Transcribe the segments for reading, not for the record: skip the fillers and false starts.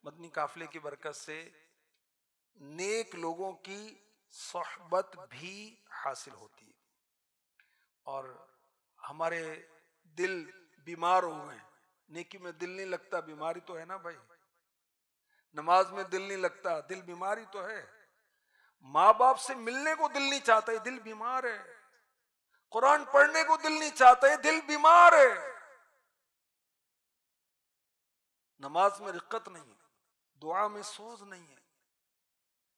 मदनी काफिले की बरकत से नेक लोगों की सोहबत भी हासिल होती है। और हमारे दिल बीमार हो गए, नेकी में दिल नहीं लगता, बीमारी तो है ना भाई। नमाज में दिल नहीं लगता, दिल बीमारी तो है। माँ बाप से मिलने को दिल नहीं चाहता है, दिल बीमार है। कुरान पढ़ने को दिल नहीं चाहता है, दिल बीमार है। नमाज में रिक्कत नहीं है, दुआ में सोज नहीं है,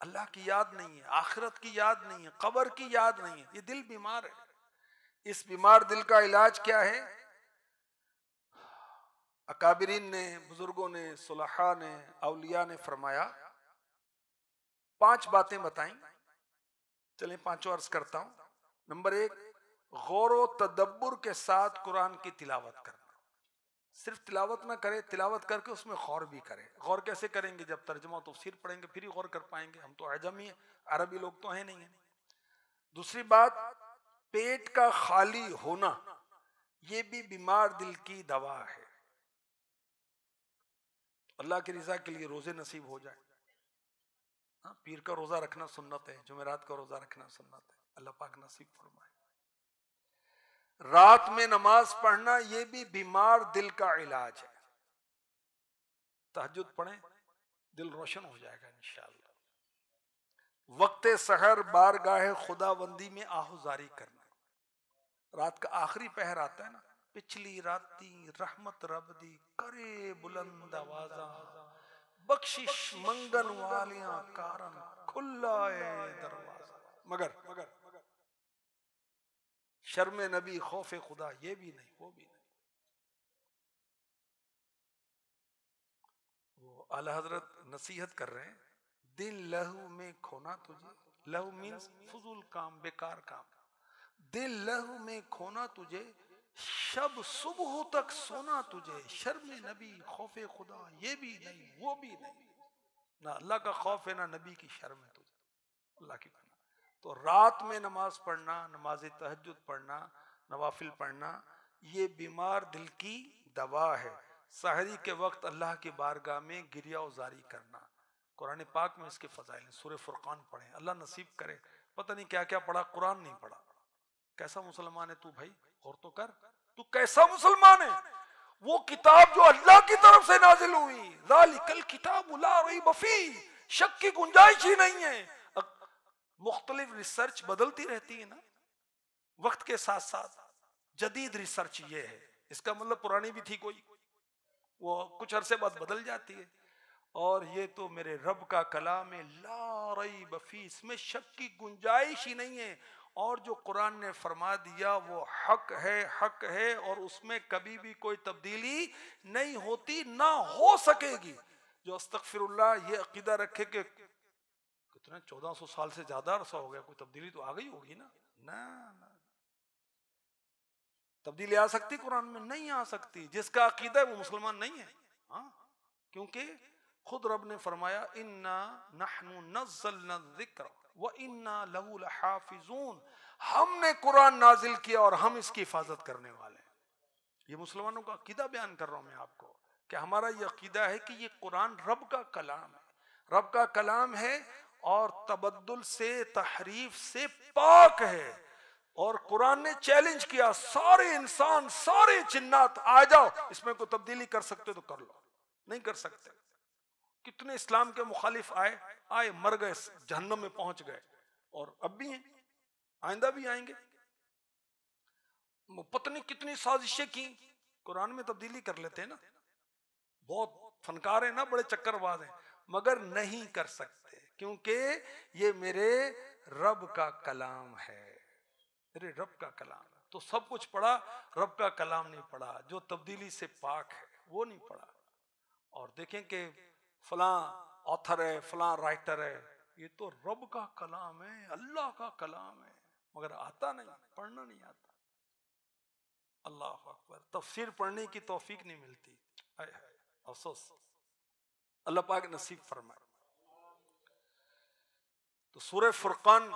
अल्लाह की याद नहीं है, आखिरत की याद नहीं है, कब्र की याद नहीं है, ये दिल बीमार है। इस बीमार दिल का इलाज क्या है? अकाबिरीन ने, बुजुर्गों ने, सुलहा ने, औलिया ने फरमाया, 5 बातें बताई। चलें पांचों अर्ज करता हूं। नंबर 1, गौर व तदब्बुर के साथ कुरान की तिलावत करना। सिर्फ तिलावत ना करे, तिलावत करके उसमें गौर भी करे। गौर कैसे करेंगे? जब तर्जुमा तफसीर पढ़ेंगे फिर ही गौर कर पाएंगे। हम तो अजमी है, अरबी लोग तो है नहीं है। दूसरी बात, पेट का खाली होना ये भी बीमार दिल की दवा है। अल्लाह की रज़ा के लिए रोजे नसीब हो जाए। पीर का रोजा रखना सुन्नत है, जुमेरात का रोजा रखना सुन्नत है, अल्लाह पाक नसीब फरमाए। रात में नमाज पढ़ना ये भी बीमार दिल का इलाज है। तहज्जुद पढ़ें, दिल रोशन हो जाएगा इंशाअल्लाह। वक्त सहर बारगाह खुदाबंदी में आहुजारी करना। रात का आखिरी पहर आता है ना, पिछली राती रहमत रब दी करे बुलंद आवाजा, बख्शिश मंगन वालियां कारण खुला है दरवाजा। मगर शर्म नबी खौफे खुदा ये भी नहीं, वो भी नहीं। वो आला हजरत नसीहत कर रहे हैं, दिल लहू में खोना तुझे, लहू मीन्स फजूल काम, बेकार काम। दिल लहू में खोना तुझे, शब सुबह तक सोना तुझे, शर्म नबी खौफे खुदा ये भी नहीं, वो भी नहीं। ना अल्लाह का खौफ है, ना नबी की शर्म है तुझे, अल्लाह की पनाह। तो रात में नमाज पढ़ना, नमाज तहज्जुद पढ़ना, नवाफिल पढ़ना, ये बीमार दिल की दवा है। सहरी के वक्त अल्लाह की बारगाह में गिरिया उजारी करना। कुरान पाक में इसके फजाइल, सूरह फुरकान पढ़ें, अल्लाह नसीब करे। पता नहीं क्या क्या पढ़ा, कुरान नहीं पढ़ा। कैसा मुसलमान है तू भाई? और तो कर, तू कैसा मुसलमान है? वो किताब जो अल्लाह की तरफ से नाजिल हुई, ज़ालिकल किताबु ला रैब फीह, शक की गुंजाइश ही नहीं है। मुख्तलिफ रिसर्च बदलती रहती है ना वक्त के साथ साथ। जदीद रिसर्च ये है, इसका मतलब पुरानी भी थी कोई, वो कुछ अरसे बाद बदल जाती है। और ये तो मेरे रब का कलाम है, ला रैब फीह, इसमें शक की गुंजाइश ही नहीं है। और जो कुरान ने फरमा दिया वो हक है, और उसमें कभी भी कोई तब्दीली नहीं होती, ना हो सकेगी। जो अस्तगफिरुल्लाह ये अकीदा रखे कि कितने 1400 साल से ज्यादा अरसा हो गया, कोई तब्दीली तो आ गई होगी ना। ना तब्दीली आ सकती कुरान में? नहीं आ सकती। जिसका अकीदा है वो मुसलमान नहीं है। हाँ, क्योंकि खुद रब ने फरमाया, इन्ना नहनु नज़्ज़लना ज़िक्र व इन्ना लहू लहाफिज़ून, हमने कुरान नाजिल किया और हम इसकी हिफाजत करने वाले हैं। ये मुसलमानों का अकीदा बयान कर रहा हूं मैं आपको, कि हमारा ये अकीदा है कि ये कुरान रब का कलाम है, रब का कलाम है, और तबद्दुल से, तहरीफ से पाक है। और कुरान ने चैलेंज किया, सारे इंसान, सारे जिन्नात आ जाओ, इसमें कोई तब्दीली कर सकते तो कर लो। नहीं कर सकते। कितने इस्लाम के मुखालिफ आए मर गए, जहन्नम में पहुंच गए, और अब भी हैं, आइंदा भी आएंगे। पत्नी कितनी साजिशें की, कुरान में तब्दीली कर लेते हैं ना। बहुत फनकार है ना, बड़े चक्करबाज हैं, मगर नहीं कर सकते, क्योंकि ये मेरे रब का कलाम है, मेरे रब का कलाम है। तो सब कुछ पढ़ा, रब का कलाम नहीं पढ़ा, जो तब्दीली से पाक है वो नहीं पढ़ा। और देखें कि फलां ऑथर है, फलां राइटर है, ये तो रब का कलाम है, अल्लाह का कलाम है, मगर आता नहीं, पढ़ना नहीं आता। अल्लाह अकबर, तफसीर पढ़ने की तौफीक नहीं मिलती, अफसोस। अल्लाह पाक नसीब फरमाए। तो सूरह फुरकान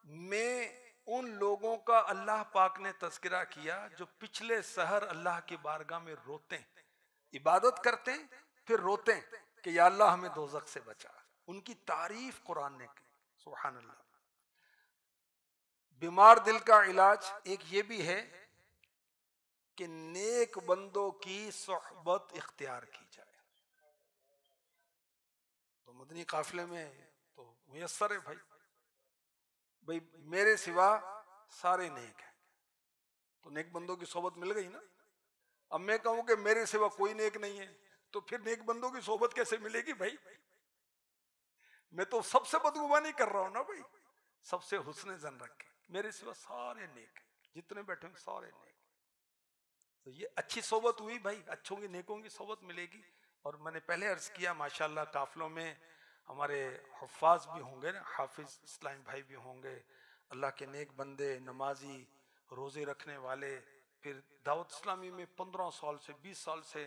में उन लोगों का अल्लाह पाक ने तज़किरा किया जो पिछले सहर अल्लाह की बारगाह में रोते हैं, इबादत करते हैं, फिर रोते हैं, कि या अल्लाह हमें दोज़ख से बचा। उनकी तारीफ कुरान ने की, सुभान अल्लाह। बीमार दिल का इलाज एक ये भी है कि नेक बंदों की सोहबत इख्तियार की जाए। तो मदनी काफिले में तो मुयस्सर है भाई, भाई मेरे सिवा सारे नेक हैं, तो नेक बंदों की सोहबत मिल गई ना। अब मैं कहूं कि मेरे सिवा कोई नेक नहीं है, तो फिर नेक बंदों की सोहबत कैसे मिलेगी भाई? मैं तो सबसे बदगुमानी कर रहा हूं ना भाई, सबसे हुस्न जन रखे, मेरे सिवा सारे नेक हैं, जितने बैठे हैं सारे नेक। तो ये अच्छी सोहबत हुई भाई, अच्छों की नेकों की सोहबत मिलेगी। और मैंने पहले अर्ज किया माशाल्लाह काफिलों में हमारे हुफ्फाज भी होंगे ना, हाफिज इस्लामी भाई भी होंगे, अल्लाह के नेक बंदे, नमाजी, रोजे रखने वाले, फिर दावत इस्लामी में 15 साल से 20 साल से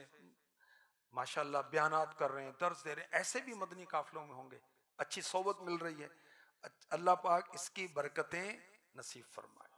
माशाल्लाह बयानात कर रहे हैं, दर्स दे रहे हैं, ऐसे भी मदनी काफिलों में होंगे। अच्छी सोहबत मिल रही है, अल्लाह पाक इसकी बरकतें नसीब फरमाए।